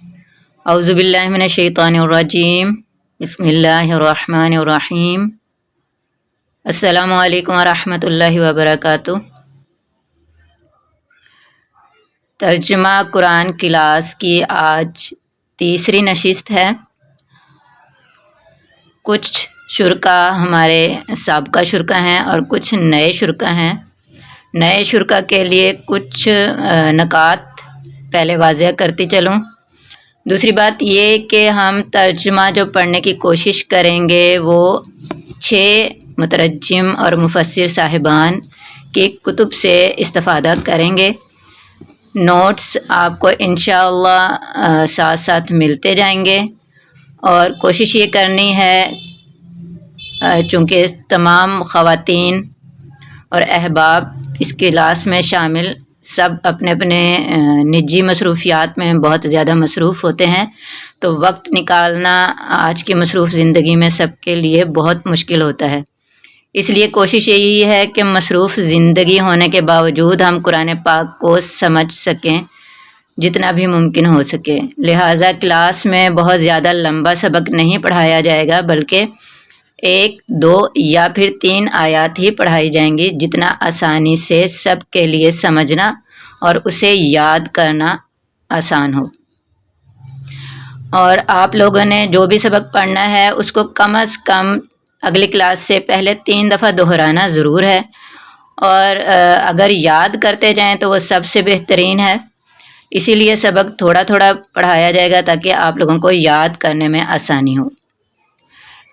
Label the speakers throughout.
Speaker 1: اعوذ باللہ من الشیطان الرجیم بسم اللہ الرحمن الرحیم السلام علیکم ورحمۃ اللہ وبرکاتہ۔ ترجمہ قرآن کلاس کی آج تیسری نشست ہے۔ کچھ شرکا ہمارے سابقہ شرکا ہیں اور کچھ نئے شرکا ہیں۔ نئے شرکا کے لیے کچھ نکات پہلے واضح کرتی چلوں۔ دوسری بات یہ کہ ہم ترجمہ جو پڑھنے کی کوشش کریں گے وہ 6 مترجم اور مفسر صاحبان کی کتب سے استفادہ کریں گے۔ نوٹس آپ کو انشاءاللہ ساتھ ساتھ ملتے جائیں گے، اور کوشش یہ کرنی ہے چونکہ تمام خواتین اور احباب اس کلاس میں شامل سب اپنے اپنے نجی مصروفیات میں بہت زیادہ مصروف ہوتے ہیں، تو وقت نکالنا آج کی مصروف زندگی میں سب کے لیے بہت مشکل ہوتا ہے۔ اس لیے کوشش یہی ہے کہ مصروف زندگی ہونے کے باوجود ہم قرآن پاک کو سمجھ سکیں جتنا بھی ممکن ہو سکے۔ لہٰذا کلاس میں بہت زیادہ لمبا سبق نہیں پڑھایا جائے گا، بلکہ 1، 2 یا پھر 3 آیات ہی پڑھائی جائیں گی، جتنا آسانی سے سب کے لیے سمجھنا اور اسے یاد کرنا آسان ہو۔ اور آپ لوگوں نے جو بھی سبق پڑھنا ہے اس کو کم از کم اگلی کلاس سے پہلے 3 دفعہ دہرانا ضرور ہے، اور اگر یاد کرتے جائیں تو وہ سب سے بہترین ہے۔ اسی لیے سبق تھوڑا تھوڑا پڑھایا جائے گا تاکہ آپ لوگوں کو یاد کرنے میں آسانی ہو۔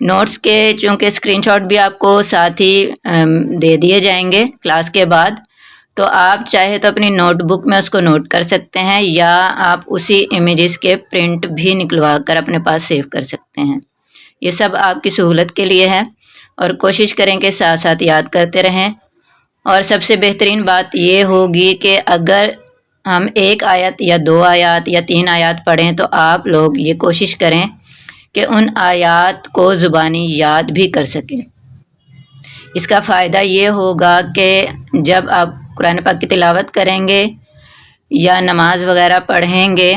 Speaker 1: نوٹس کے چونکہ اسکرین شاٹ بھی آپ کو ساتھ ہی دے دیے جائیں گے کلاس کے بعد، تو آپ چاہے تو اپنی نوٹ بک میں اس کو نوٹ کر سکتے ہیں، یا آپ اسی امیجز کے پرنٹ بھی نکلوا کر اپنے پاس سیو کر سکتے ہیں۔ یہ سب آپ کی سہولت کے لیے ہے، اور کوشش کریں کہ ساتھ ساتھ یاد کرتے رہیں۔ اور سب سے بہترین بات یہ ہوگی کہ اگر ہم 1 آیت یا 2 آیات یا 3 آیات پڑھیں تو آپ لوگ یہ کوشش کریں کہ ان آیات کو زبانی یاد بھی کر سکیں۔ اس کا فائدہ یہ ہوگا کہ جب آپ قرآن پاک کی تلاوت کریں گے یا نماز وغیرہ پڑھیں گے،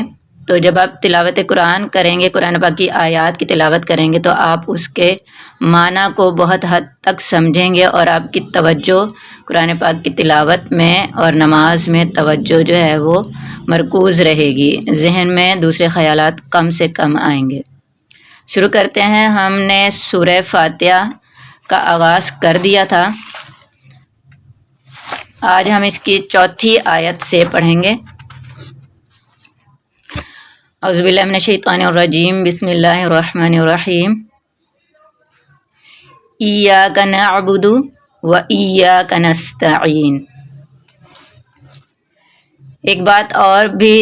Speaker 1: تو جب آپ تلاوت قرآن کریں گے، قرآن پاک کی آیات کی تلاوت کریں گے، تو آپ اس کے معنی کو بہت حد تک سمجھیں گے، اور آپ کی توجہ قرآن پاک کی تلاوت میں اور نماز میں توجہ جو ہے وہ مرکوز رہے گی، ذہن میں دوسرے خیالات کم سے کم آئیں گے۔ شروع کرتے ہیں۔ ہم نے سورہ فاتحہ کا آغاز کر دیا تھا، آج ہم اس کی 4تھی آیت سے پڑھیں گے۔ اعوذ باللہ من الشیطان الرجیم بسم اللہ الرحمن الرحیم ایاک نعبد و ایاک نستعین۔ ایک بات اور بھی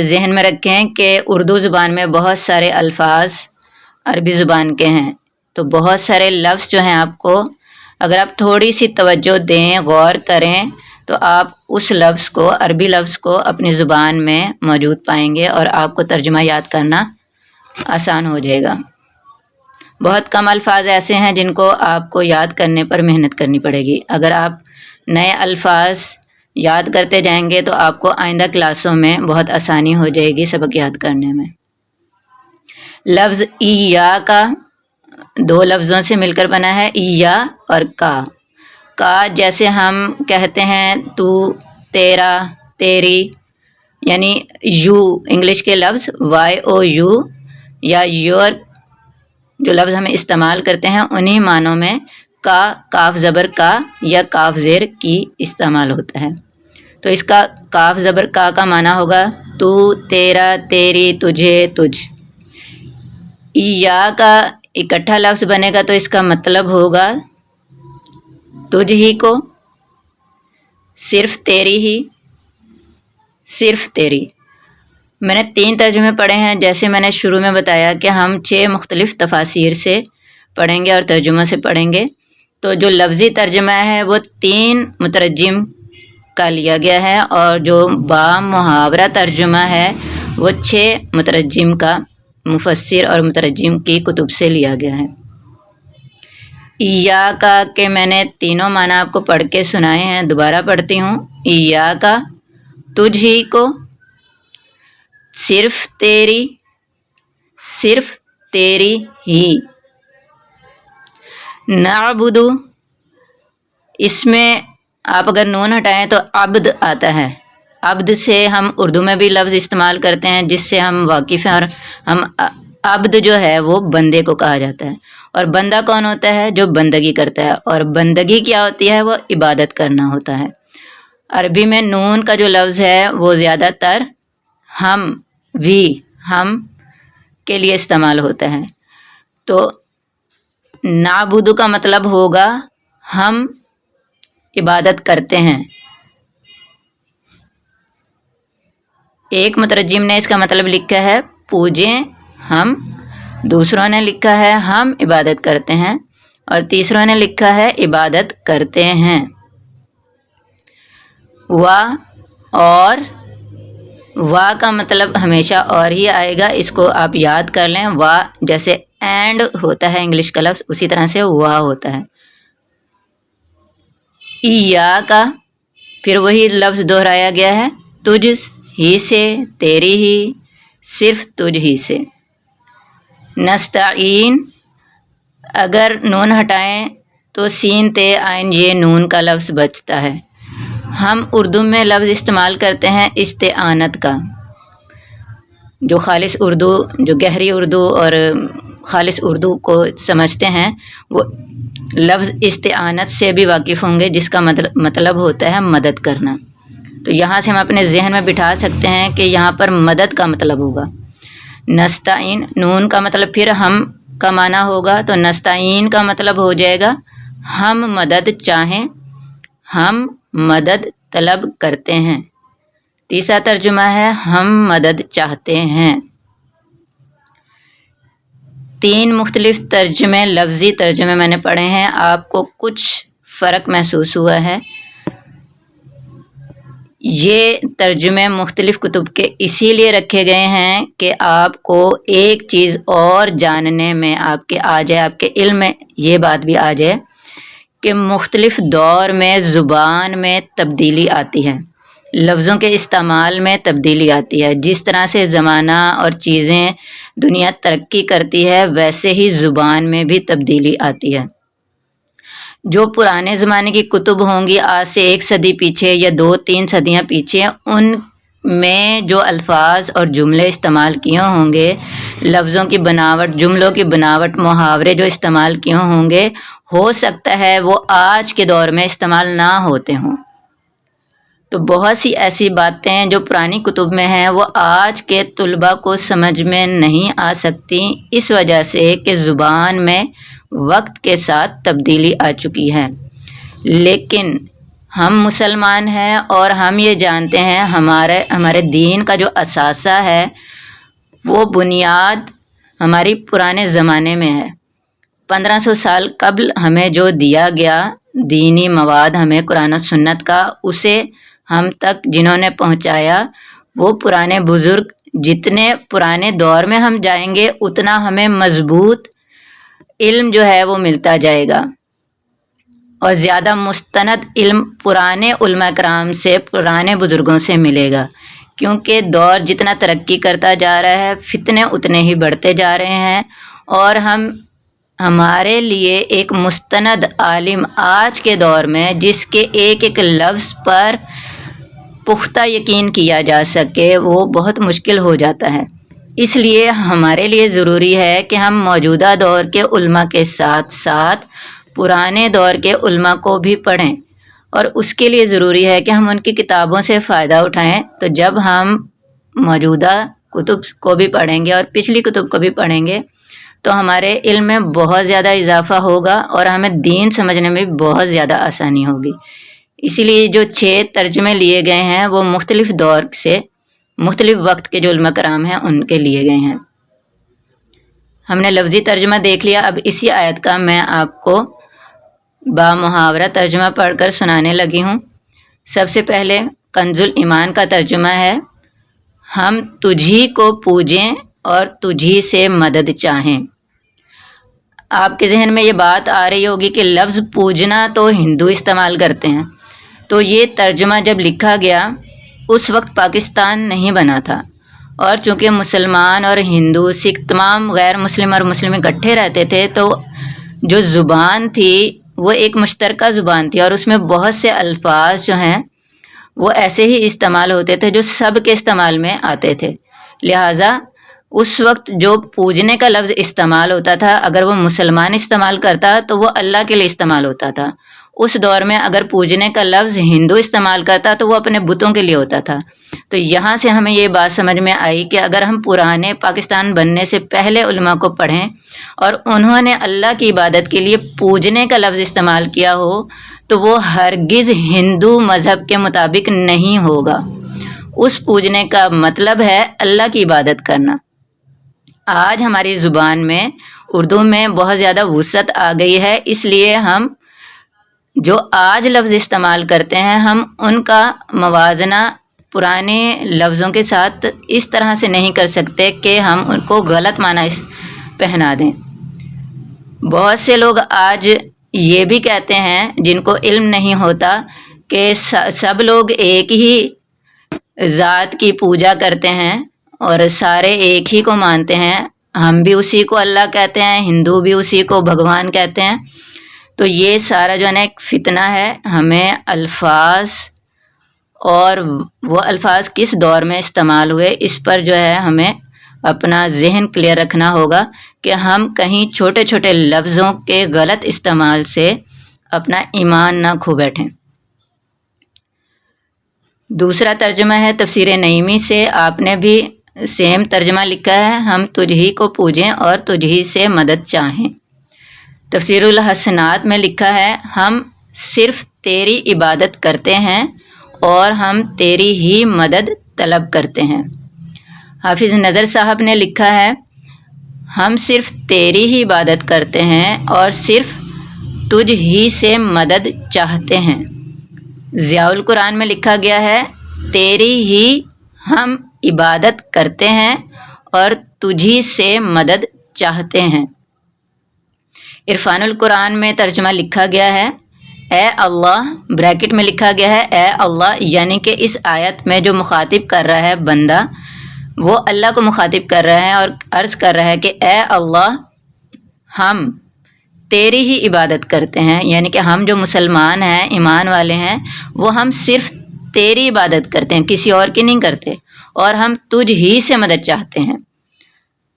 Speaker 1: ذہن میں رکھیں کہ اردو زبان میں بہت سارے الفاظ عربی زبان کے ہیں، تو بہت سارے لفظ جو ہیں آپ کو اگر آپ تھوڑی سی توجہ دیں، غور کریں، تو آپ اس لفظ کو، عربی لفظ کو اپنی زبان میں موجود پائیں گے، اور آپ کو ترجمہ یاد کرنا آسان ہو جائے گا۔ بہت کم الفاظ ایسے ہیں جن کو آپ کو یاد کرنے پر محنت کرنی پڑے گی۔ اگر آپ نئے الفاظ یاد کرتے جائیں گے تو آپ کو آئندہ کلاسوں میں بہت آسانی ہو جائے گی سبق یاد کرنے میں۔ لفظ ایاک 2 لفظوں سے مل کر بنا ہے، ایا اور کا۔ کا جیسے ہم کہتے ہیں تو، تیرا، تیری، یعنی یو انگلش کے لفظ YOU یا یور جو لفظ ہم استعمال کرتے ہیں، انہی معنوں میں کا، کاف زبر کا یا کاف زیر کی استعمال ہوتا ہے۔ تو اس کا کاف زبر کا معنی ہوگا تو، تیرا، تیری، تجھے، تجھ۔ ایاک اکٹھا لفظ بنے گا تو اس کا مطلب ہوگا تجھ ہی کو، صرف تیری ہی، صرف تیری۔ میں نے 3 ترجمے پڑھے ہیں، جیسے میں نے شروع میں بتایا کہ ہم 6 مختلف تفاسیر سے پڑھیں گے اور ترجمہ سے پڑھیں گے، تو جو لفظی ترجمہ ہے وہ 3 مترجم کا لیا گیا ہے، اور جو با محاورہ ترجمہ ہے وہ 6 مترجم کا، مفسر اور مترجم کی کتب سے لیا گیا ہے۔ ایاک کے میں نے تینوں معنی آپ کو پڑھ کے سنائے ہیں، دوبارہ پڑھتی ہوں۔ ایاک تجھ ہی کو، صرف تیری ہی. نعبدو، اس میں آپ اگر نون ہٹائیں تو عبد آتا ہے. عبد سے ہم اردو میں بھی لفظ استعمال کرتے ہیں جس سے ہم واقف ہیں، اور ہم عبد جو ہے وہ بندے کو کہا جاتا ہے. اور بندہ کون ہوتا ہے؟ جو بندگی کرتا ہے. اور بندگی کیا ہوتی ہے؟ وہ عبادت کرنا ہوتا ہے. عربی میں نون کا جو لفظ ہے وہ زیادہ تر ہم کے لیے استعمال ہوتا ہے. تو نعبد کا مطلب ہوگا ہم عبادت کرتے ہیں. ایک مترجم نے اس کا مطلب لکھا ہے پوجیں ہم، دوسروں نے لکھا ہے ہم عبادت کرتے ہیں، اور تیسروں نے لکھا ہے عبادت کرتے ہیں. اور وا کا مطلب ہمیشہ اور ہی آئے گا، اس کو آپ یاد کر لیں. وا جیسے اینڈ ہوتا ہے انگلش کا لفظ، اسی طرح سے وا ہوتا ہے. یا کا پھر وہی لفظ دہرایا گیا ہے، تجھ ہی سے، تیری ہی، صرف تجھ ہی سے. نستعین، اگر نون ہٹائیں تو سین تے آئین یہ نون کا لفظ بچتا ہے. ہم اردو میں لفظ استعمال کرتے ہیں استعانت کا. جو خالص اردو، جو گہری اردو اور خالص اردو کو سمجھتے ہیں وہ لفظ استعانت سے بھی واقف ہوں گے، جس کا مطلب ہوتا ہے مدد کرنا. تو یہاں سے ہم اپنے ذہن میں بٹھا سکتے ہیں کہ یہاں پر مدد کا مطلب ہوگا. نستعین، نون کا مطلب پھر ہم کا معنی ہوگا، تو نستعین کا مطلب ہو جائے گا ہم مدد چاہیں، ہم مدد طلب کرتے ہیں. تیسرا ترجمہ ہے ہم مدد چاہتے ہیں. 3 مختلف ترجمے، لفظی ترجمے میں نے پڑھے ہیں. آپ کو کچھ فرق محسوس ہوا ہے. یہ ترجمے مختلف کتب کے اسی لیے رکھے گئے ہیں کہ آپ کو ایک چیز اور جاننے میں آپ کے آ جائے، آپ کے علم میں یہ بات بھی آ جائے کہ مختلف دور میں زبان میں تبدیلی آتی ہے، لفظوں کے استعمال میں تبدیلی آتی ہے. جس طرح سے زمانہ اور چیزیں دنیا ترقی کرتی ہے ویسے ہی زبان میں بھی تبدیلی آتی ہے. جو پرانے زمانے کی کتب ہوں گی آج سے 1 صدی پیچھے یا 2-3 صدیاں پیچھے، ان میں جو الفاظ اور جملے استعمال کیے ہوں گے، لفظوں کی بناوٹ، جملوں کی بناوٹ، محاورے جو استعمال کیے ہوں گے، ہو سکتا ہے وہ آج کے دور میں استعمال نہ ہوتے ہوں. تو بہت سی ایسی باتیں جو پرانی کتب میں ہیں وہ آج کے طلباء کو سمجھ میں نہیں آ سکتی، اس وجہ سے کہ زبان میں وقت کے ساتھ تبدیلی آ چکی ہے. لیکن ہم مسلمان ہیں اور ہم یہ جانتے ہیں ہمارے دین کا جو اثاثہ ہے وہ بنیاد ہماری پرانے زمانے میں ہے. 1500 سال قبل ہمیں جو دیا گیا دینی مواد ہمیں قرآن و سنت کا، اسے ہم تک جنہوں نے پہنچایا وہ پرانے بزرگ. جتنے پرانے دور میں ہم جائیں گے اتنا ہمیں مضبوط علم جو ہے وہ ملتا جائے گا، اور زیادہ مستند علم پرانے علماء کرام سے، پرانے بزرگوں سے ملے گا. کیونکہ دور جتنا ترقی کرتا جا رہا ہے فتنے اتنے ہی بڑھتے جا رہے ہیں، اور ہمارے لیے ایک مستند عالم آج کے دور میں جس کے ایک ایک لفظ پر پختہ یقین کیا جا سکے وہ بہت مشکل ہو جاتا ہے. اس لیے ہمارے لیے ضروری ہے کہ ہم موجودہ دور کے علماء کے ساتھ ساتھ پرانے دور کے علماء کو بھی پڑھیں، اور اس کے لیے ضروری ہے کہ ہم ان کی کتابوں سے فائدہ اٹھائیں. تو جب ہم موجودہ کتب کو بھی پڑھیں گے اور پچھلی کتب کو بھی پڑھیں گے تو ہمارے علم میں بہت زیادہ اضافہ ہوگا اور ہمیں دین سمجھنے میں بہت زیادہ آسانی ہوگی. اسی لیے جو 6 ترجمے لیے گئے ہیں وہ مختلف دور سے، مختلف وقت کے جو علماء کرام ہیں ان کے لیے گئے ہیں. ہم نے لفظی ترجمہ دیکھ لیا. اب اسی آیت کا میں آپ کو با محاورہ ترجمہ پڑھ کر سنانے لگی ہوں. سب سے پہلے کنز الایمان کا ترجمہ ہے ہم تجھی کو پوجیں اور تجھی سے مدد چاہیں. آپ کے ذہن میں یہ بات آ رہی ہوگی کہ لفظ پوجنا تو ہندو استعمال کرتے ہیں. تو یہ ترجمہ جب لکھا گیا اس وقت پاکستان نہیں بنا تھا، اور چونکہ مسلمان اور ہندو سکھ تمام غیر مسلم اور مسلم اکٹھے رہتے تھے، تو جو زبان تھی وہ ایک مشترکہ زبان تھی، اور اس میں بہت سے الفاظ جو ہیں وہ ایسے ہی استعمال ہوتے تھے جو سب کے استعمال میں آتے تھے۔ لہٰذا اس وقت جو پوجنے کا لفظ استعمال ہوتا تھا، اگر وہ مسلمان استعمال کرتا تو وہ اللہ کے لیے استعمال ہوتا تھا۔ اس دور میں اگر پوجنے کا لفظ ہندو استعمال کرتا تو وہ اپنے بتوں کے لیے ہوتا تھا۔ تو یہاں سے ہمیں یہ بات سمجھ میں آئی کہ اگر ہم پرانے پاکستان بننے سے پہلے علماء کو پڑھیں اور انہوں نے اللہ کی عبادت کے لیے پوجنے کا لفظ استعمال کیا ہو تو وہ ہرگز ہندو مذہب کے مطابق نہیں ہوگا۔ اس پوجنے کا مطلب ہے اللہ کی عبادت کرنا۔ آج ہماری زبان میں اردو میں بہت زیادہ وسعت آ گئی ہے، اس لیے ہم جو آج لفظ استعمال کرتے ہیں ہم ان کا موازنہ پرانے لفظوں کے ساتھ اس طرح سے نہیں کر سکتے کہ ہم ان کو غلط معنی پہنا دیں۔ بہت سے لوگ آج یہ بھی کہتے ہیں جن کو علم نہیں ہوتا کہ سب لوگ ایک ہی ذات کی پوجا کرتے ہیں اور سارے ایک ہی کو مانتے ہیں، ہم بھی اسی کو اللہ کہتے ہیں، ہندو بھی اسی کو بھگوان کہتے ہیں۔ تو یہ سارا جو ہے نا ایک فتنہ ہے۔ ہمیں الفاظ اور وہ الفاظ کس دور میں استعمال ہوئے اس پر جو ہے ہمیں اپنا ذہن کلیئر رکھنا ہوگا کہ ہم کہیں چھوٹے چھوٹے لفظوں کے غلط استعمال سے اپنا ایمان نہ کھو بیٹھیں۔ دوسرا ترجمہ ہے تفسیر نعیمی سے، آپ نے بھی سیم ترجمہ لکھا ہے، ہم تجھ ہی کو پوجیں اور تجھ ہی سے مدد چاہیں۔ تفسیر الحسنات میں لکھا ہے، ہم صرف تیری عبادت کرتے ہیں اور ہم تیری ہی مدد طلب کرتے ہیں۔ حافظ نظر صاحب نے لکھا ہے، ہم صرف تیری ہی عبادت کرتے ہیں اور صرف تجھ ہی سے مدد چاہتے ہیں۔ ضیاء القرآن میں لکھا گیا ہے، تیری ہی ہم عبادت کرتے ہیں اور تجھی سے مدد چاہتے ہیں۔ عرفان القرآن میں ترجمہ لکھا گیا ہے، اے اللہ، بریکٹ میں لکھا گیا ہے اے اللہ، یعنی کہ اس آیت میں جو مخاطب کر رہا ہے بندہ وہ اللہ کو مخاطب کر رہا ہے اور عرض کر رہا ہے کہ اے اللہ، ہم تیری ہی عبادت کرتے ہیں، یعنی کہ ہم جو مسلمان ہیں، ایمان والے ہیں، وہ ہم صرف تیری عبادت کرتے ہیں، کسی اور کی نہیں کرتے، اور ہم تجھ ہی سے مدد چاہتے ہیں۔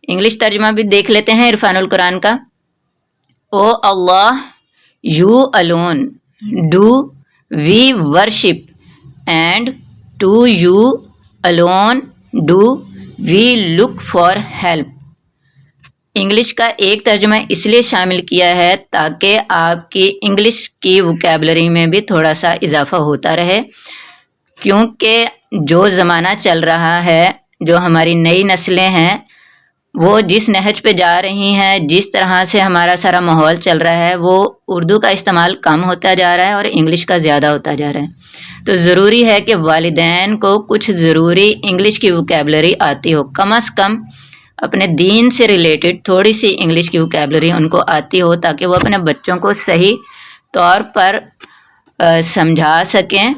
Speaker 1: انگلش ترجمہ بھی دیکھ لیتے ہیں عرفان القرآن کا۔ او اللہ, you alone do we worship, and to you alone do we look for help۔ English کا ایک ترجمہ اس لیے شامل کیا ہے تاکہ آپ کی انگلش کی ووکیبلری میں بھی تھوڑا سا اضافہ ہوتا رہے، کیونکہ جو زمانہ چل رہا ہے، جو ہماری نئی نسلیں ہیں، وہ جس نہج پہ جا رہی ہیں، جس طرح سے ہمارا سارا ماحول چل رہا ہے، وہ اردو کا استعمال کم ہوتا جا رہا ہے اور انگلش کا زیادہ ہوتا جا رہا ہے۔ تو ضروری ہے کہ والدین کو کچھ ضروری انگلش کی ووکیبلری آتی ہو، کم از کم اپنے دین سے ریلیٹڈ تھوڑی سی انگلش کی ووکیبلری ان کو آتی ہو، تاکہ وہ اپنے بچوں کو صحیح طور پر سمجھا سکیں۔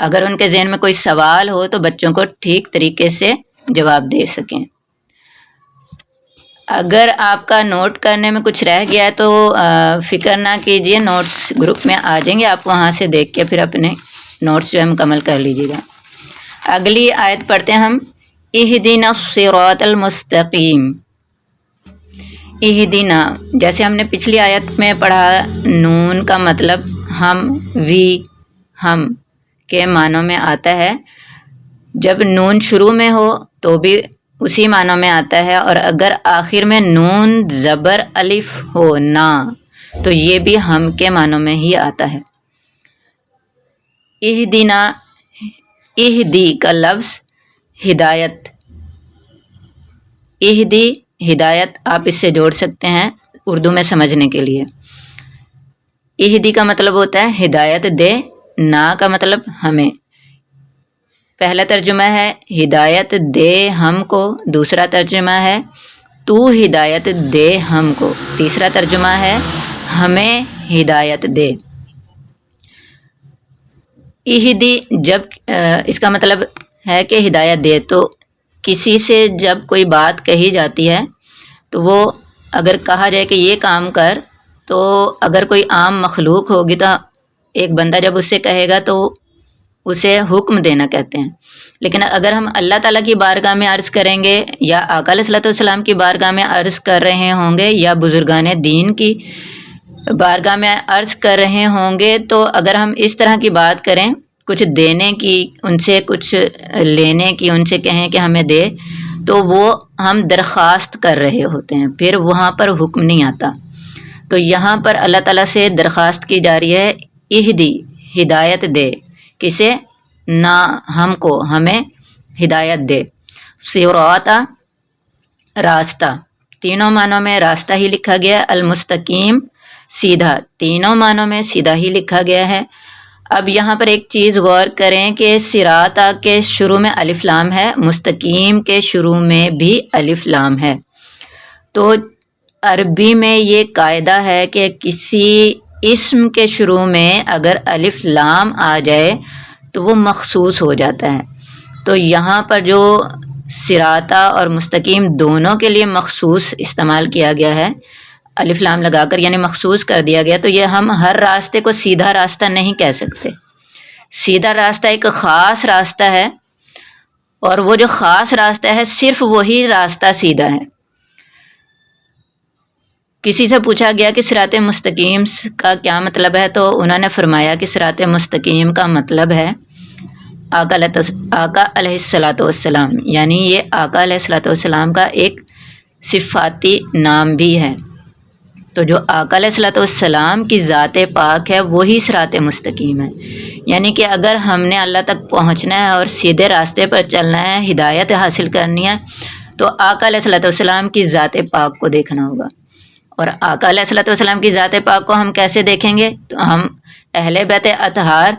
Speaker 1: اگر ان کے ذہن میں کوئی سوال ہو تو بچوں کو ٹھیک طریقے سے جواب دے سکیں۔ اگر آپ کا نوٹ کرنے میں کچھ رہ گیا ہے تو فکر نہ کیجیے، نوٹس گروپ میں آ جائیں گے، آپ وہاں سے دیکھ کے پھر اپنے نوٹس جو ہے مکمل کر لیجیے گا۔ اگلی آیت پڑھتے ہیں ہم، اہدنا الصراط المستقیم۔ اہدنا، جیسے ہم نے پچھلی آیت میں پڑھا، نون کا مطلب ہم، ہم کے معنوں میں آتا ہے۔ جب نون شروع میں ہو تو بھی اسی معنوں میں آتا ہے، اور اگر آخر میں نون زبر الف ہو نا تو یہ بھی ہم کے معنوں میں ہی آتا ہے۔ اہدنا، اہدی کا لفظ ہدایت، اہدی ہدایت، آپ اس سے جوڑ سکتے ہیں اردو میں سمجھنے کے لیے۔ اہدی کا مطلب ہوتا ہے ہدایت دے، نا کا مطلب ہمیں۔ پہلا ترجمہ ہے ہدایت دے ہم کو، دوسرا ترجمہ ہے تو ہدایت دے ہم کو، تیسرا ترجمہ ہے ہمیں ہدایت دے۔ اہدی جب اس کا مطلب ہے کہ ہدایت دے، تو کسی سے جب کوئی بات کہی جاتی ہے تو وہ اگر کہا جائے کہ یہ کام کر، تو اگر کوئی عام مخلوق ہوگی تو ایک بندہ جب اس سے کہے گا تو اسے حکم دینا کہتے ہیں، لیکن اگر ہم اللہ تعالیٰ کی بارگاہ میں عرض کریں گے یا آقا علیہ الصلوۃ والسلام کی بارگاہ میں عرض کر رہے ہوں گے یا بزرگان دین کی بارگاہ میں عرض کر رہے ہوں گے، تو اگر ہم اس طرح کی بات کریں، کچھ دینے کی، ان سے کچھ لینے کی، ان سے کہیں کہ ہمیں دے، تو وہ ہم درخواست کر رہے ہوتے ہیں، پھر وہاں پر حکم نہیں آتا۔ تو یہاں پر اللہ تعالیٰ سے درخواست کی جا رہی ہے، اہدی، ہدایت دے، کسے؟ نہ ہم کو، ہمیں ہدایت دے۔ صراط، راستہ، تینوں معنوں میں راستہ ہی لکھا گیا، المستقیم، سیدھا، تینوں معنوں میں سیدھا ہی لکھا گیا ہے۔ اب یہاں پر ایک چیز غور کریں کہ صراط کے شروع میں الف لام ہے، مستقیم کے شروع میں بھی الف لام ہے۔ تو عربی میں یہ قاعدہ ہے کہ کسی اسم کے شروع میں اگر الف لام آ جائے تو وہ مخصوص ہو جاتا ہے۔ تو یہاں پر جو صراط اور مستقیم دونوں کے لیے مخصوص استعمال کیا گیا ہے الف لام لگا کر، یعنی مخصوص کر دیا گیا، تو یہ ہم ہر راستے کو سیدھا راستہ نہیں کہہ سکتے۔ سیدھا راستہ ایک خاص راستہ ہے، اور وہ جو خاص راستہ ہے صرف وہی راستہ سیدھا ہے۔ کسی سے پوچھا گیا کہ صراط مستقیم کا کیا مطلب ہے، تو انہوں نے فرمایا کہ صراط مستقیم کا مطلب ہے آقا علیہ الصلوۃ والسلام، یعنی یہ آقا علیہ الصلوۃ والسلام کا ایک صفاتی نام بھی ہے۔ تو جو آقا علیہ الصلوۃ والسلام کی ذات پاک ہے وہی صراط مستقیم ہے، یعنی کہ اگر ہم نے اللہ تک پہنچنا ہے اور سیدھے راستے پر چلنا ہے، ہدایت حاصل کرنی ہے، تو آقا علیہ الصلوۃ والسلام کی ذات پاک کو دیکھنا ہوگا۔ اور آقا علیہ الصلوۃ والسلام کی ذات پاک کو ہم کیسے دیکھیں گے؟ تو ہم اہل بیت اطہار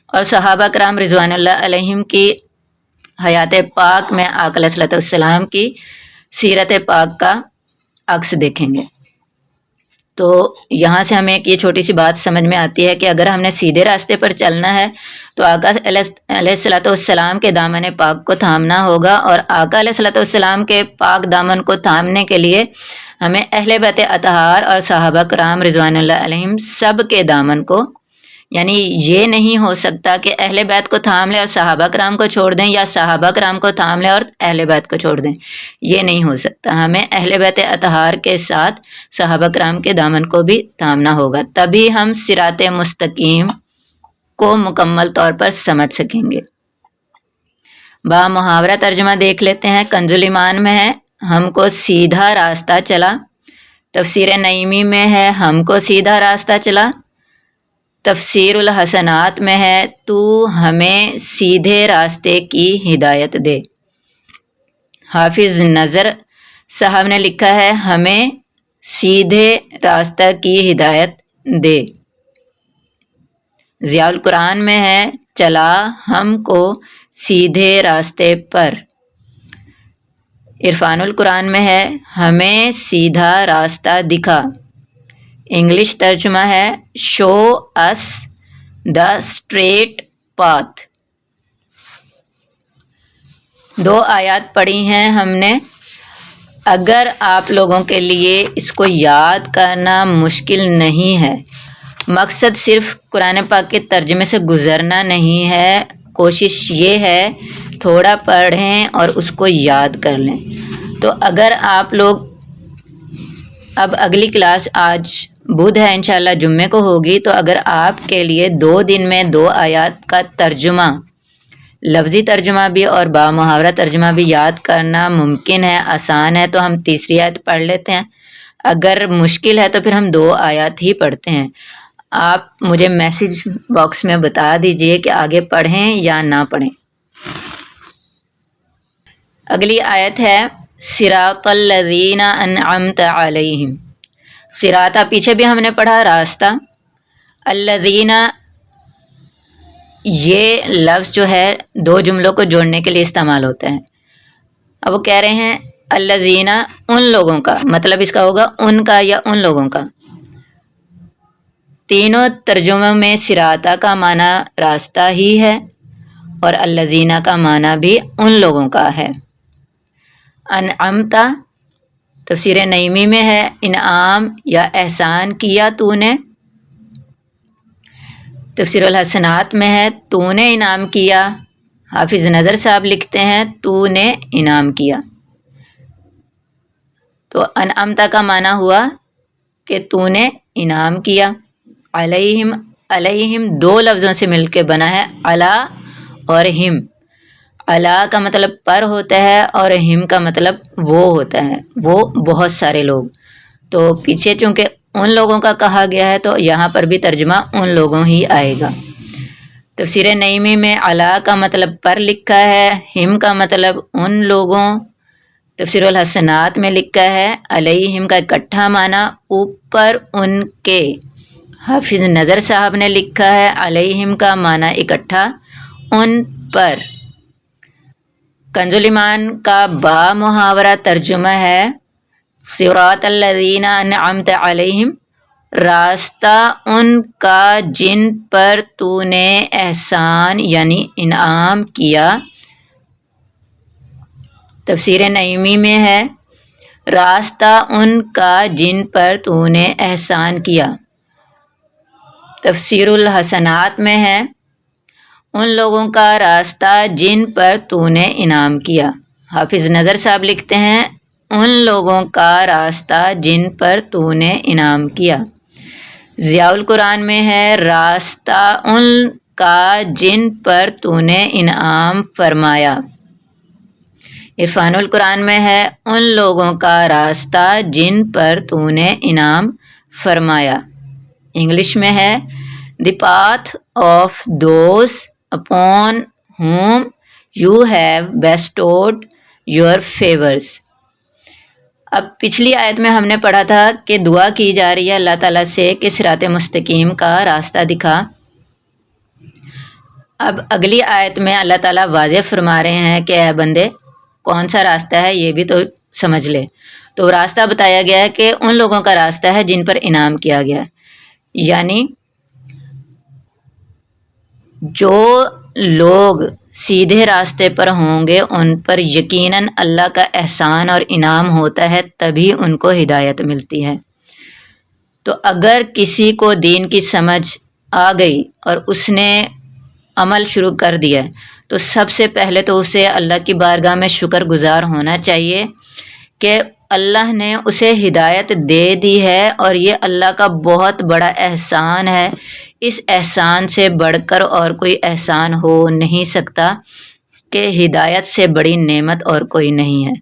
Speaker 1: اور صحابہ کرام رضوان اللہ علیہم کی حیات پاک میں آقا علیہ الصلوۃ والسلام کی سیرت پاک کا عکس دیکھیں گے۔ تو یہاں سے ہمیں ایک یہ چھوٹی سی بات سمجھ میں آتی ہے کہ اگر ہم نے سیدھے راستے پر چلنا ہے تو آقا علیہ الصلوۃ والسلام کے دامن پاک کو تھامنا ہوگا، اور آقا علیہ الصلوۃ والسلام کے پاک دامن کو تھامنے کے لیے ہمیں اہل بیت اطہار اور صحابہ کرام رضوان اللہ علیہم سب کے دامن کو، یعنی یہ نہیں ہو سکتا کہ اہل بیت کو تھام لیں اور صحابہ کرام کو چھوڑ دیں، یا صحابہ کرام کو تھام لیں اور اہل بیت کو چھوڑ دیں، یہ نہیں ہو سکتا۔ ہمیں اہل بیت اطہار کے ساتھ صحابہ کرام کے دامن کو بھی تھامنا ہوگا، تبھی ہم صراط مستقیم کو مکمل طور پر سمجھ سکیں گے۔ با محاورہ ترجمہ دیکھ لیتے ہیں۔ کنز الایمان میں ہے ہم کو سیدھا راستہ چلا، تفسیر نعیمی میں ہے ہم کو سیدھا راستہ چلا، تفسیر الحسنات میں ہے تو ہمیں سیدھے راستے کی ہدایت دے۔ حافظ نظر صاحب نے لکھا ہے ہمیں سیدھے راستہ کی ہدایت دے۔ ضیاء القرآن میں ہے چلا ہم کو سیدھے راستے پر۔ عرفان القرآن میں ہے ہمیں سیدھا راستہ دکھا۔ انگلش ترجمہ ہے شو اس دا اسٹریٹ پاتھ۔ 2 آیات پڑھی ہیں ہم نے۔ اگر آپ لوگوں کے لیے اس کو یاد کرنا مشکل نہیں ہے، مقصد صرف قرآن پاک کے ترجمے سے گزرنا نہیں ہے، کوشش یہ ہے تھوڑا پڑھیں اور اس کو یاد کر لیں۔ تو اگر آپ لوگ اب اگلی کلاس آج بدھ ہے، انشاءاللہ جمعے کو ہوگی، تو اگر آپ کے لیے 2 دن میں 2 آیات کا ترجمہ، لفظی ترجمہ بھی اور با محاورہ ترجمہ بھی یاد کرنا ممکن ہے، آسان ہے، تو ہم تیسری آیت پڑھ لیتے ہیں۔ اگر مشکل ہے تو پھر ہم 2 آیات ہی پڑھتے ہیں۔ آپ مجھے میسج باکس میں بتا دیجئے کہ آگے پڑھیں یا نہ پڑھیں۔ اگلی آیت ہے صراط الذین انعمت علیہم۔ صراط پیچھے بھی ہم نے پڑھا راستہ، الذین یہ لفظ جو ہے 2 جملوں کو جوڑنے کے لیے استعمال ہوتا ہے۔ اب وہ کہہ رہے ہیں الذین ان لوگوں کا، مطلب اس کا ہوگا ان کا یا ان لوگوں کا۔ تینوں ترجموں میں صراط کا معنی راستہ ہی ہے اور الذین کا معنی بھی ان لوگوں کا ہے۔ انعمتا تفسیر نعیمی میں ہے انعام یا احسان کیا تو نے، تفسیر الحسنات میں ہے تو نے انعام کیا، حافظ نظر صاحب لکھتے ہیں تو نے انعام کیا۔ تو انعمتا کا معنی ہوا کہ تو نے انعام کیا۔ علیہم، علیہم دو لفظوں سے مل کے بنا ہے، علی اور ہم۔ علی کا مطلب پر ہوتا ہے اور ہم کا مطلب وہ ہوتا ہے، وہ بہت سارے لوگ۔ تو پیچھے چونکہ ان لوگوں کا کہا گیا ہے تو یہاں پر بھی ترجمہ ان لوگوں ہی آئے گا۔ تفسیر نعیمی میں علی کا مطلب پر لکھا ہے، ہم کا مطلب ان لوگوں۔ تفسیر الحسنات میں لکھا ہے علیہم کا اکٹھا معنی اوپر ان کے۔ حافظ نظر صاحب نے لکھا ہے علیہم کا معنی اکٹھا ان پر۔ کنز الایمان کا با محاورہ ترجمہ ہے صراط الذین انعمت علیہم، راستہ ان کا جن پر تو نے احسان یعنی انعام کیا۔ تفسیر نعیمی میں ہے راستہ ان کا جن پر تو نے احسان کیا۔ تفسیر الحسنات میں ہے ان لوگوں کا راستہ جن پر تو نے انعام کیا۔ حافظ نظر صاحب لکھتے ہیں ان لوگوں کا راستہ جن پر تو نے انعام کیا۔ ضیاء القرآن میں ہے راستہ ان کا جن پر تو نے انعام فرمایا۔ عرفان القرآن میں ہے ان لوگوں کا راستہ جن پر تو نے انعام فرمایا۔ انگلش میں ہے the path of those upon whom you have bestowed your favors۔ اب پچھلی آیت میں ہم نے پڑھا تھا کہ دعا کی جا رہی ہے اللہ تعالیٰ سے کہ صراط مستقیم کا راستہ دکھا۔ اب اگلی آیت میں اللہ تعالیٰ واضح فرما رہے ہیں کہ اے بندے کون سا راستہ ہے یہ بھی تو سمجھ لے۔ تو راستہ بتایا گیا ہے کہ ان لوگوں کا راستہ ہے جن پر انعام کیا گیا، یعنی جو لوگ سیدھے راستے پر ہوں گے ان پر یقیناً اللہ کا احسان اور انعام ہوتا ہے، تبھی ان کو ہدایت ملتی ہے۔ تو اگر کسی کو دین کی سمجھ آ گئی اور اس نے عمل شروع کر دیا تو سب سے پہلے تو اسے اللہ کی بارگاہ میں شکر گزار ہونا چاہیے کہ اللہ نے اسے ہدایت دے دی ہے، اور یہ اللہ کا بہت بڑا احسان ہے۔ اس احسان سے بڑھ کر اور کوئی احسان ہو نہیں سکتا کہ ہدایت سے بڑی نعمت اور کوئی نہیں ہے۔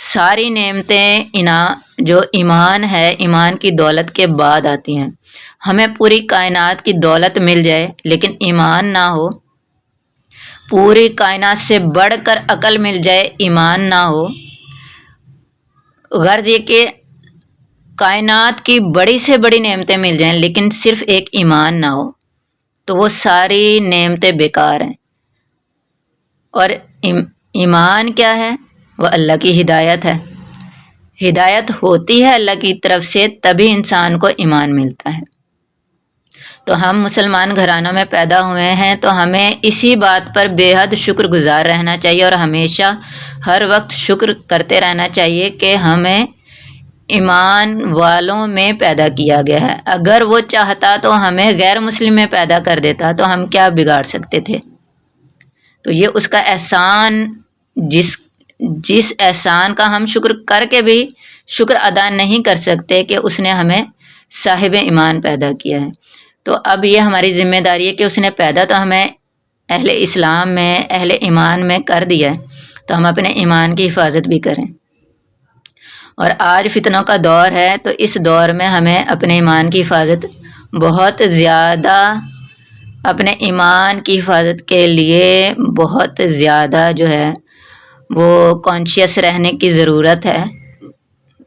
Speaker 1: ساری نعمتیں جو ایمان ہے، ایمان کی دولت کے بعد آتی ہیں۔ ہمیں پوری کائنات کی دولت مل جائے لیکن ایمان نہ ہو، پوری کائنات سے بڑھ کر عقل مل جائے ایمان نہ ہو، غرض یہ کہ کائنات کی بڑی سے بڑی نعمتیں مل جائیں لیکن صرف ایک ایمان نہ ہو تو وہ ساری نعمتیں بیکار ہیں۔ اور ایمان کیا ہے؟ وہ اللہ کی ہدایت ہے۔ ہدایت ہوتی ہے اللہ کی طرف سے، تبھی انسان کو ایمان ملتا ہے۔ تو ہم مسلمان گھرانوں میں پیدا ہوئے ہیں تو ہمیں اسی بات پر بے حد شکر گزار رہنا چاہیے اور ہمیشہ ہر وقت شکر کرتے رہنا چاہیے کہ ہمیں ایمان والوں میں پیدا کیا گیا ہے۔ اگر وہ چاہتا تو ہمیں غیر مسلم میں پیدا کر دیتا تو ہم کیا بگاڑ سکتے تھے؟ تو یہ اس کا احسان، جس احسان کا ہم شکر کر کے بھی شکر ادا نہیں کر سکتے کہ اس نے ہمیں صاحب ایمان پیدا کیا ہے۔ تو اب یہ ہماری ذمہ داری ہے کہ اس نے پیدا تو ہمیں اہل اسلام میں، اہل ایمان میں کر دیا ہے، تو ہم اپنے ایمان کی حفاظت بھی کریں۔ اور آج فتنوں کا دور ہے تو اس دور میں ہمیں اپنے ایمان کی حفاظت بہت زیادہ، اپنے ایمان کی حفاظت کے لیے بہت زیادہ جو ہے وہ کانشیس رہنے کی ضرورت ہے،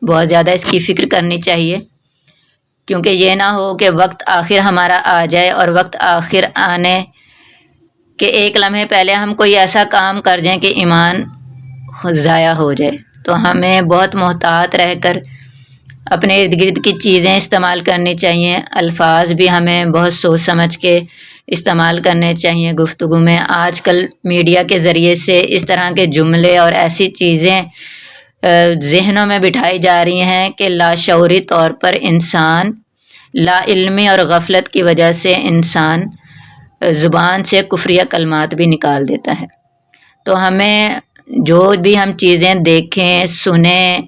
Speaker 1: بہت زیادہ اس کی فکر کرنی چاہیے، کیونکہ یہ نہ ہو کہ وقت آخر ہمارا آ جائے اور وقت آخر آنے کے ایک لمحے پہلے ہم کوئی ایسا کام کر جائیں کہ ایمان ضائع ہو جائے۔ تو ہمیں بہت محتاط رہ کر اپنے ارد گرد کی چیزیں استعمال کرنی چاہیے، الفاظ بھی ہمیں بہت سوچ سمجھ کے استعمال کرنے چاہیے گفتگو میں۔ آج کل میڈیا کے ذریعے سے اس طرح کے جملے اور ایسی چیزیں ذہنوں میں بٹھائی جا رہی ہیں کہ لاشعوری طور پر انسان لا علمی اور غفلت کی وجہ سے انسان زبان سے کفریہ کلمات بھی نکال دیتا ہے۔ تو ہمیں جو بھی ہم چیزیں دیکھیں سنیں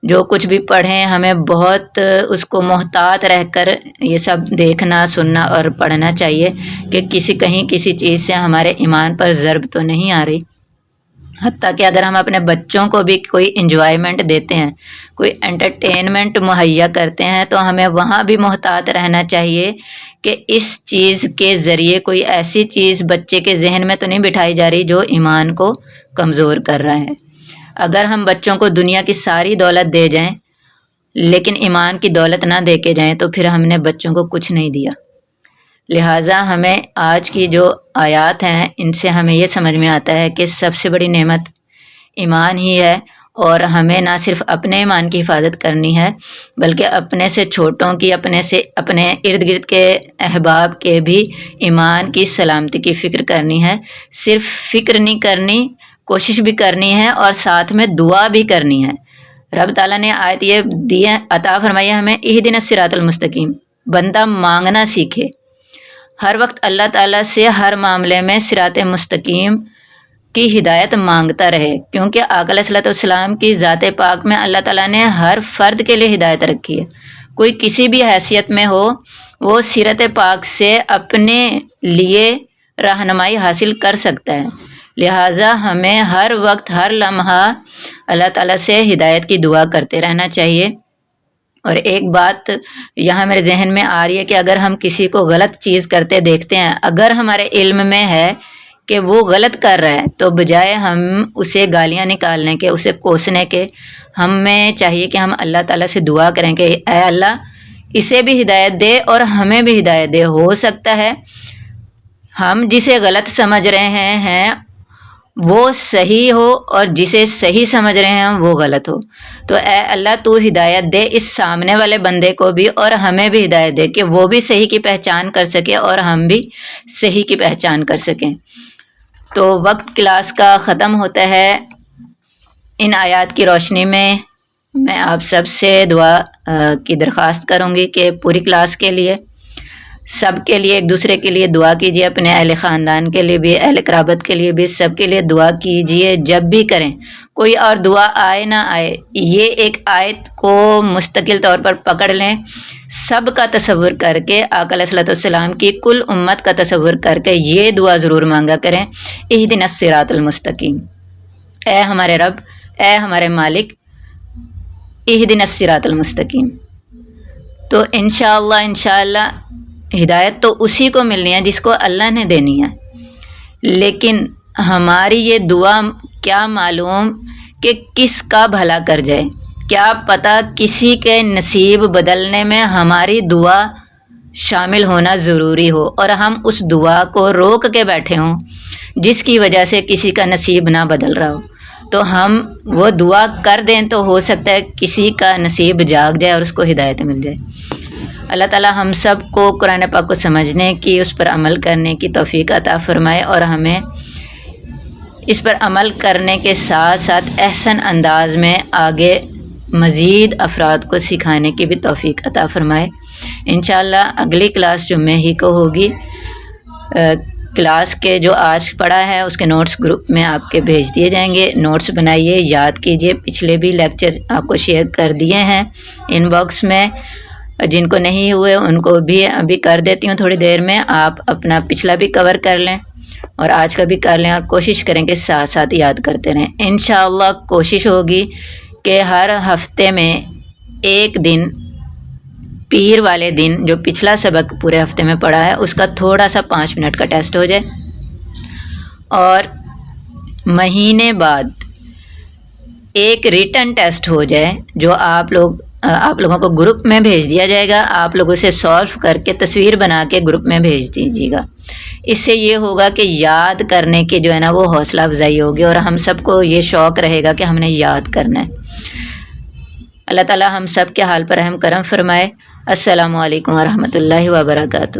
Speaker 1: جو کچھ بھی پڑھیں ہمیں بہت اس کو محتاط رہ کر یہ سب دیکھنا سننا اور پڑھنا چاہیے کہ کہیں کسی چیز سے ہمارے ایمان پر ضرب تو نہیں آ رہی۔ حتیٰ کہ اگر ہم اپنے بچوں کو بھی کوئی انجوائمنٹ دیتے ہیں کوئی انٹرٹینمنٹ مہیا کرتے ہیں تو ہمیں وہاں بھی محتاط رہنا چاہیے کہ اس چیز کے ذریعے کوئی ایسی چیز بچے کے ذہن میں تو نہیں بٹھائی جا رہی جو ایمان کو کمزور کر رہا ہے۔ اگر ہم بچوں کو دنیا کی ساری دولت دے جائیں لیکن ایمان کی دولت نہ دے کے جائیں تو پھر ہم نے بچوں کو کچھ نہیں دیا۔ لہٰذا ہمیں آج کی جو آیات ہیں ان سے ہمیں یہ سمجھ میں آتا ہے کہ سب سے بڑی نعمت ایمان ہی ہے، اور ہمیں نہ صرف اپنے ایمان کی حفاظت کرنی ہے بلکہ اپنے سے چھوٹوں کی اپنے ارد گرد کے احباب کے بھی ایمان کی سلامتی کی فکر کرنی ہے۔ صرف فکر نہیں کرنی، کوشش بھی کرنی ہے اور ساتھ میں دعا بھی کرنی ہے۔ رب تعالیٰ نے آیت یہ دی ہے، عطا فرمائی ہے ہمیں اہدنا الصراط المستقیم، بندہ مانگنا سیکھے، ہر وقت اللہ تعالیٰ سے ہر معاملے میں صراط مستقیم کی ہدایت مانگتا رہے، کیونکہ آقا علیہ الصلوۃ والسلام کی ذات پاک میں اللہ تعالیٰ نے ہر فرد کے لیے ہدایت رکھی ہے۔ کوئی کسی بھی حیثیت میں ہو وہ سیرت پاک سے اپنے لیے رہنمائی حاصل کر سکتا ہے۔ لہٰذا ہمیں ہر وقت ہر لمحہ اللہ تعالیٰ سے ہدایت کی دعا کرتے رہنا چاہیے۔ اور ایک بات یہاں میرے ذہن میں آ رہی ہے کہ اگر ہم کسی کو غلط چیز کرتے دیکھتے ہیں، اگر ہمارے علم میں ہے کہ وہ غلط کر رہا ہے تو بجائے ہم اسے گالیاں نکالنے کے، اسے کوسنے کے، ہمیں چاہیے کہ ہم اللہ تعالیٰ سے دعا کریں کہ اے اللہ اسے بھی ہدایت دے اور ہمیں بھی ہدایت دے۔ ہو سکتا ہے ہم جسے غلط سمجھ رہے ہیں وہ صحیح ہو اور جسے صحیح سمجھ رہے ہیں وہ غلط ہو، تو اے اللہ تو ہدایت دے اس سامنے والے بندے کو بھی اور ہمیں بھی ہدایت دے کہ وہ بھی صحیح کی پہچان کر سکے اور ہم بھی صحیح کی پہچان کر سکیں۔ تو وقت کلاس کا ختم ہوتا ہے۔ ان آیات کی روشنی میں میں آپ سب سے دعا کی درخواست کروں گی کہ پوری کلاس کے لیے سب کے لیے ایک دوسرے کے لیے دعا کیجیے، اپنے اہل خاندان کے لیے بھی، اہل قرابت کے لیے بھی، سب کے لیے دعا کیجیے۔ جب بھی کریں کوئی اور دعا آئے نہ آئے یہ ایک آیت کو مستقل طور پر پکڑ لیں، سب کا تصور کر کے آقا علیہ الصلوۃ والسلام کی کل امت کا تصور کر کے یہ دعا ضرور مانگا کریں، اہدنا الصراط المستقیم، اے ہمارے رب، اے ہمارے مالک، اہدنا الصراط المستقیم۔ تو انشاءاللہ ہدایت تو اسی کو ملنی ہے جس کو اللہ نے دینی ہے، لیکن ہماری یہ دعا کیا معلوم کہ کس کا بھلا کر جائے، کیا پتہ کسی کے نصیب بدلنے میں ہماری دعا شامل ہونا ضروری ہو اور ہم اس دعا کو روک کے بیٹھے ہوں جس کی وجہ سے کسی کا نصیب نہ بدل رہا ہو، تو ہم وہ دعا کر دیں تو ہو سکتا ہے کسی کا نصیب جاگ جائے اور اس کو ہدایت مل جائے۔ اللہ تعالیٰ ہم سب کو قرآن پاک کو سمجھنے کی، اس پر عمل کرنے کی توفیق عطا فرمائے اور ہمیں اس پر عمل کرنے کے ساتھ ساتھ احسن انداز میں آگے مزید افراد کو سکھانے کی بھی توفیق عطا فرمائے۔ انشاءاللہ اگلی کلاس جمعے ہی کو ہوگی۔ کلاس کے جو آج پڑھا ہے اس کے نوٹس گروپ میں آپ کے بھیج دیے جائیں گے، نوٹس بنائیے، یاد کیجیے، پچھلے بھی لیکچر آپ کو شیئر کر دیے ہیں ان باکس میں، جن کو نہیں ہوئے ان کو بھی ابھی کر دیتی ہوں تھوڑی دیر میں، آپ اپنا پچھلا بھی کور کر لیں اور آج کا بھی کر لیں اور کوشش کریں کہ ساتھ ساتھ یاد کرتے رہیں۔ انشاءاللہ کوشش ہوگی کہ ہر ہفتے میں ایک دن، پیر والے دن جو پچھلا سبق پورے ہفتے میں پڑھا ہے اس کا تھوڑا سا 5 منٹ کا ٹیسٹ ہو جائے، اور مہینے بعد ایک ریٹن ٹیسٹ ہو جائے جو آپ لوگوں کو گروپ میں بھیج دیا جائے گا، آپ لوگ اسے سولو کر کے تصویر بنا کے گروپ میں بھیج دیجیے گا۔ اس سے یہ ہوگا کہ یاد کرنے کی جو ہے نا وہ حوصلہ افزائی ہوگی اور ہم سب کو یہ شوق رہے گا کہ ہم نے یاد کرنا ہے۔ اللہ تعالیٰ ہم سب کے حال پر رحم کرم فرمائے۔ السلام علیکم ورحمۃ اللہ وبرکاتہ۔